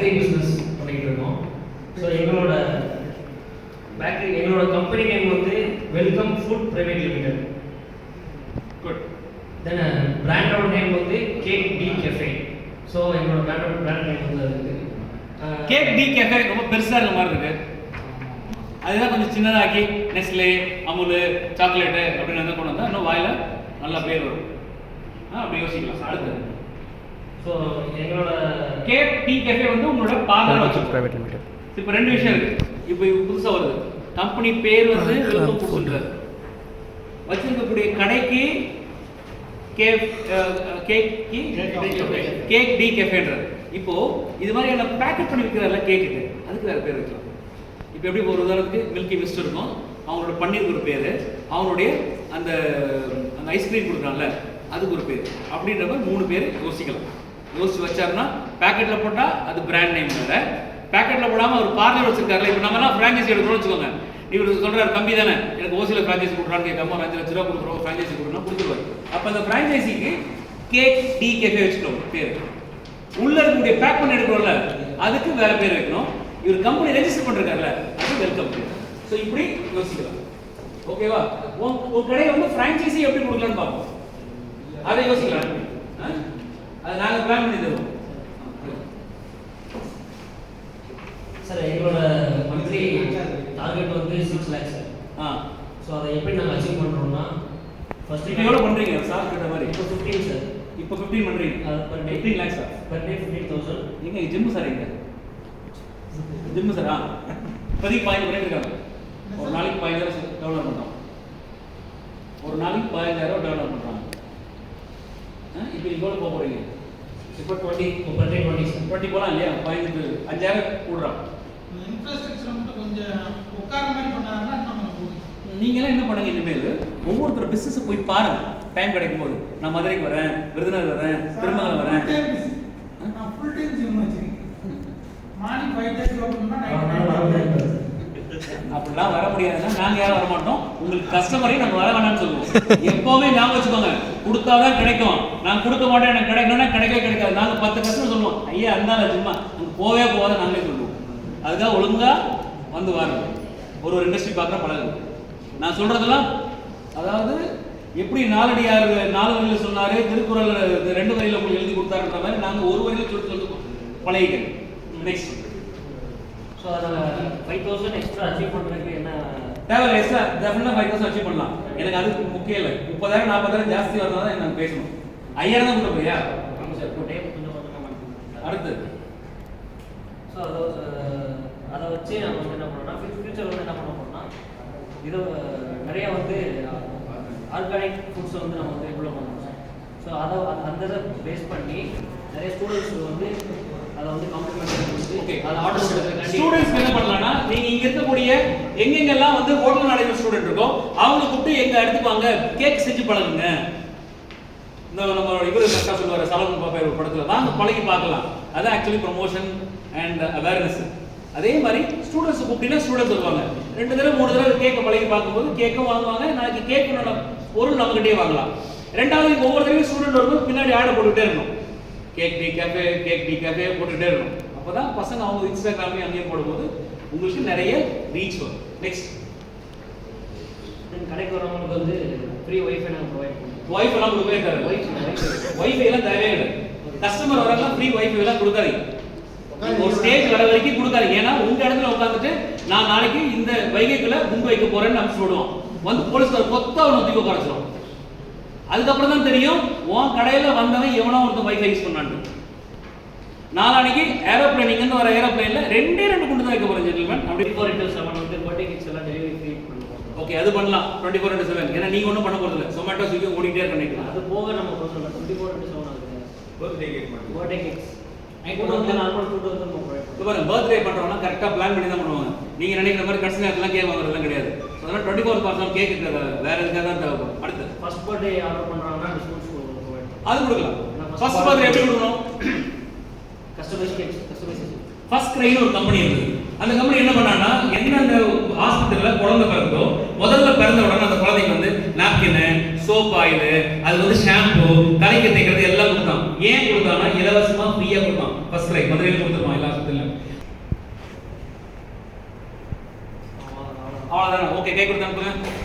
Bakery business பண்ணிகிட்டு இருக்கோம். So எங்களோட கம்பெனி நேம் வந்து welcome food private limited. Good. Then பிராண்டோட நேம் வந்து கேக் டி கெஃபே. ஸோ எங்களோட பிராண்ட் நேம் வந்து அது கேக் டி கெஃபே. ரொம்ப பெருசாக இருக்க மாதிரி இருக்கு. அதுதான் கொஞ்சம் சின்னதாக்கி நெஸ்லே, அமுல், சாக்லேட்டு அப்படின்னு எதாவது கொண்டு வந்தால் இன்னும் வாயில் நல்லா பேர் வரும். அப்படி யோசிக்கலாம். அடுத்து ஸோ எங்களோட கேக் டி கெஃபே வந்து உங்களோட பார்லர் பிரைவேட் லிமிடெட். இப்போ 2 விஷயம் இருக்குது. இப்போ புதுசாக வருது. கம்பெனி பேர் வந்து வெல்கம் ஃபுட்ன்றது. வச்சிருக்கக்கூடிய கடைக்கு கேக் டி கெஃபேன்றது. இப்போ இது மாதிரியான பேக்கெட் பண்ணி விற்கிறாருல கேக்குக்கு, அதுக்கு வேறு பேர் வைக்கலாம். இப்போ எப்படி ஒரு உதாரணத்துக்கு மில்கி மிஸ்ட் இருக்கும், அவங்களோட பன்னீருக்கு ஒரு பேர், அவங்களுடைய அந்த அந்த ஐஸ்கிரீம் கொடுக்குறாங்கல்ல அதுக்கு ஒரு பேர், அப்படின்றப்ப 3 பேர் யோசிக்கலாம். யோசிச்சு வச்சாருன்னா பேக்கெட்டில் போட்டால் அது பிராண்ட் நேம் வேறு, பேக்கெட்டில் போடாமல் ஒரு பார்லர் வச்சிருக்காருல. இப்போ நம்மலாம் ஃப்ரான்ச்சைசி எடுக்கணும்னு வச்சுக்கோங்க. இவர் சொல்கிறார் கம்பி தானே எனக்கு ஓசியில் ஃப்ரான்ச்சைசி கொடுக்குறான்னு கேட்காம 5 லட்ச ரூபா கொடுக்குறோம் ஃப்ரான்ச்சைசி கொடுக்கணும் கொடுத்துருவார். அப்போ அந்த ஃப்ரான்ச்சைசிக்கு கேக் டி கெஃபே வச்சுக்கணும் பேர். உள்ள இருக்கக்கூடிய பேக் பண்ணி எடுக்கிறோம்ல அதுக்கு வேற பேர் வைக்கணும். இவர் கம்பெனி ரெஜிஸ்டர் பண்ணிருக்காருல்ல அது வெல்கம் பேர். ஸோ இப்படி யோசிக்கலாம். ஓகேவா? உங்க கடையை வந்து ஃப்ரான்ச்சைசி எப்படி கொடுக்கலான்னு பார்ப்போம். அதை யோசிக்கலாம். அது நாங்கள் பிளான் பண்ணி தருவோம். சார் எங்களோட மந்த்லி டார்கெட் வந்து 6 lakhs சார். ஸோ அதை எப்படி நாங்கள் அச்சீவ் பண்ணுறோம்னா ஃபர்ஸ்ட் இப்போ எவ்வளோ பண்ணுறீங்க சார் கிட்ட மாதிரி? இப்போ 15 சார். இப்போ 15 பண்ணுறீங்க. Per day 15 lakhs sir. Per day 15,000. எங்க ஜிம்மு சார் எங்க ஜிம்மு சார்? இப்போதைக்கு 15 பண்ணிட்டு இருக்காங்க. ஒரு நாளைக்கு 15,000 டெவலப் பண்ணுறோம். ஒரு நாளைக்கு 15,000 டெவலப் பண்ணுறாங்க. இப்போ நீங்கள் எவ்வளோ போக போகிறீங்க? இப்போ 20 பர் டே 20 சார். 20 போகலாம் இல்லையா? 15க்கு 5,000 கூடுறோம். இன்ஃப்ராஸ்ட்ரக்சர் மட்டும் கொஞ்சம் உட்கார மாதிரி பண்ணாங்கன்னா நம்ம போதும். நீங்களாம் என்ன பண்ணுங்க, இனிமேல் ஒவ்வொருத்தர் பிஸ்னஸை போய் பாருங்க. டைம் கிடைக்கும் போது நான் மதுரைக்கு வரேன், விருதுநகர் வரேன், திருமங்கலம் வரேன். நான் ஃபுல் டைம் ஜிம் வச்சிருக்கேன். மார்னிங் 5:30 ஓபன் பண்ணா நைட் அப்படிலாம் வர முடியாதுன்னா நாங்கள் யாரும் வர மாட்டோம். உங்களுக்கு கஸ்டமரையும் நம்ம வர வேணாம்னு சொல்லுவோம். எப்போவுமே ஞாபகம் வச்சுக்கோங்க, கொடுத்தாதான் கிடைக்கும். நான் கொடுக்க மாட்டேன் எனக்கு கிடைக்கணும்னா கிடைக்கவே கிடைக்காது. நாங்கள் 10 கஸ்டமர் சொல்லுவோம், ஐயா இருந்தாலும் சும்மா அங்கே போவே போகாத நாங்களே சொல்லுவோம். அதுக்காக ஒழுங்காக வந்து வாருங்க. ஒரு இண்டஸ்ட்ரி பார்க்குற பழகு. நான் சொல்கிறதெல்லாம் அதாவது எப்படி நாலடியார் 4 வரியில் சொன்னார், திருக்குறள் 2 வரியில் உங்களுக்கு எழுதி கொடுத்தாருன்ற மாதிரி நாங்கள் ஒரு வரியில் சொல்லி பழகிக்கிறேன். நெக்ஸ்ட் ஸோ அதில் 5,000 எக்ஸ்ட்ரா அச்சீவ் பண்ணுறதுக்கு என்ன தேவையில்லை. எக்ஸ்ட்ரா டெஃபினட்டாக 5,000 அச்சீவ் பண்ணலாம். எனக்கு அது முக்கியம் இல்லை. 30,000 40,000 ஜாஸ்தி வரதான் தான் எனக்கு பேசணும். 5,000 தான் கொடுக்க போறியா? ஆமாம் சார். இப்போ டைம் கொஞ்சம் கொஞ்சமாக அடுத்து ஸோ அதை வச்சு நம்ம வந்து என்ன பண்ணோம்னா ஃபியூச்சர் வந்து என்ன பண்ண போகிறோம்னா இது நிறையா வந்து ஆர்கானிக் ஃபுட்ஸை வந்து நம்ம வந்து இம்ப்ளூவ் பண்ணணும் சார். ஸோ அதை அந்த இதை பேஸ் பண்ணி நிறைய ஸ்டூடெண்ட்ஸ் வந்து அதை வந்து காம்ப்ளிமெண்ட் கொடுத்து ஓகே அதை ஆர்டர் கொடுக்குறது. ஸ்டூடெண்ட்ஸ் என்ன பண்ணலாம்னா நீங்கள் இங்கே இருக்கக்கூடிய எங்கெங்கெல்லாம் வந்து ஹோட்டல் மேனேஜ்மெண்ட் ஸ்டூடெண்ட் இருக்கோ அவங்க கூப்பிட்டு எங்கள் இடத்துக்கு வாங்க, கேக் செஞ்சு பழகுங்க. இந்த நம்ம இவர் கரெக்டாக சொல்லுவார் சலமன் பாப்பா ஒரு படத்தில், வாங்க பழகி பார்க்கலாம். அதான் ஆக்சுவலி ப்ரொமோஷன் அண்ட் அவேர்னஸ். அதே மாதிரி ஸ்டூடெண்ட்ஸ் கூப்பிட்டீங்கன்னா ஸ்டூடெண்ட்ஸ் வருவாங்க. 2 தடவை 3 தடவை கேக்கை பழகி பார்க்கும்போது கேக்கும் வாங்குவாங்க. நாளைக்கு கேக்கோட பொருள் நம்மகிட்டே வாங்கலாம். ரெண்டாவது ஒவ்வொரு தடவையும் ஸ்டூடெண்ட் வரும்போது பின்னாடி ஆடை போட்டுகிட்டே இருக்கணும். கேக் டி கேஃபே போட்டுகிட்டே இருக்கணும். அப்போ தான் பசங்க அவங்க இன்ஸ்டாகிராம்லேயும் அங்கேயும் போடும்போது உங்களுக்கு நிறைய ரீச் வரும். நெக்ஸ்ட் கடைக்கு வரவங்களுக்கு வந்து ஃப்ரீ ஒய்ஃபை நாங்கள் ப்ரொவைட் பண்ணுவோம். ஒய்ஃப் எல்லாம் கொடுக்கவே தராது. ஒய்ஃபை எல்லாம் தேவையே இல்லை. கஸ்டமர் வராங்க ஃப்ரீ ஒய்ஃபை எல்லாம் கொடுக்காதீங்க. ஒரு ஸ்டேஜ் வர வரைக்கும் கொடுக்காதீங்க. ஏன்னா உங்க இடத்துல உட்காந்துட்டு நான் நாளைக்கு இந்த வைகைக்குள்ள குண்டு வைக்க போறேன்னு நம்ம சொல்லுவோம். வந்து போலீஸ்கார் கொத்த அவனை தூக்கி குறைச்சிடும். அதுக்கப்புறம் தான் தெரியும் உன் கடையில வந்தவன் எவனோ ஒருத்தன் வைஃபை யூஸ் பண்ணான்னு. நாளைக்கு ஏரோப்ளேன் இங்கேருந்து வர ஏரோப்ளேன்ல 2 குண்டு தான் வைக்க போறேன் ஜென்டில்மேன். அப்படி 24/7 வந்து பர்த்டே கிட்ஸ் எல்லாம் டெலிவரி ஃப்ரீ பண்ணுவோம். ஓகே அது பண்ணலாம். 24/7 ஏன்னா நீங்க ஒன்றும் பண்ண போறது இல்லை. சொமேட்டோ ஸ்விக்கி ஓடிட்டே பண்ணிக்கலாம். அது போக நம்ம சொல்ல 24/7 ஆகுது. பர்த்டே கேக் மட்டும். பர்த்டே கிட்ஸ் ஃபுட் வந்து நார்மல் ஃபுட் வந்து நம்ம ப்ரொவைட் பண்ணுவோம். பாருங்க பர்த்டே பண்றவங்க கரெக்டாக பிளான் பண்ணி தான் பண்ணுவாங்க. நீங்க நினைக்கிற மாதிரி கடைசி நேரத்துலாம் கேக் வாங்குறதுலாம் கிடையாது. அதனால 24/7 கேக் வேற எதுக்காக தான் தேவைப்படும். அடுத்து ஃபர்ஸ்ட் பர்த்டே ஆர்டர் பண்றாங்கன்னா டிஸ்கவுண்ட்ஸ் ப்ரொவைட் பண்ணுவோம். அது கொடுக்கலாம். ஃபர்ஸ்ட் பர்த்டே எப்படி கொடுக்கணும்? Customise cakes customisation. ஃபர்ஸ்ட் கிரைன்னு ஒரு கம்பெனி இருக்குது. அந்த கம்பெனி என்ன பண்ணாங்கன்னா எந்தெந்த ஹாஸ்பிட்டல்ல குழந்தை பிறந்தோ முதல்ல பிறந்த உடனே அந்த குழந்தைக்கு வந்து நாப்கின், சோப் ஆயில், அது வந்து ஷாம்பு, தலைக்கு தேய்க்கிறது எல்லாம் கொடுத்தான். ஏன் கொடுத்தானா? இலவசமா ஃப்ரீயா கொடுத்தான். ஃபர்ஸ்ட் கிரை மதுரையில் கொடுத்துருவான் எல்லா இடத்துலயும். அவ்வளவுதான். ஓகே, கை கொடுத்தாங்க.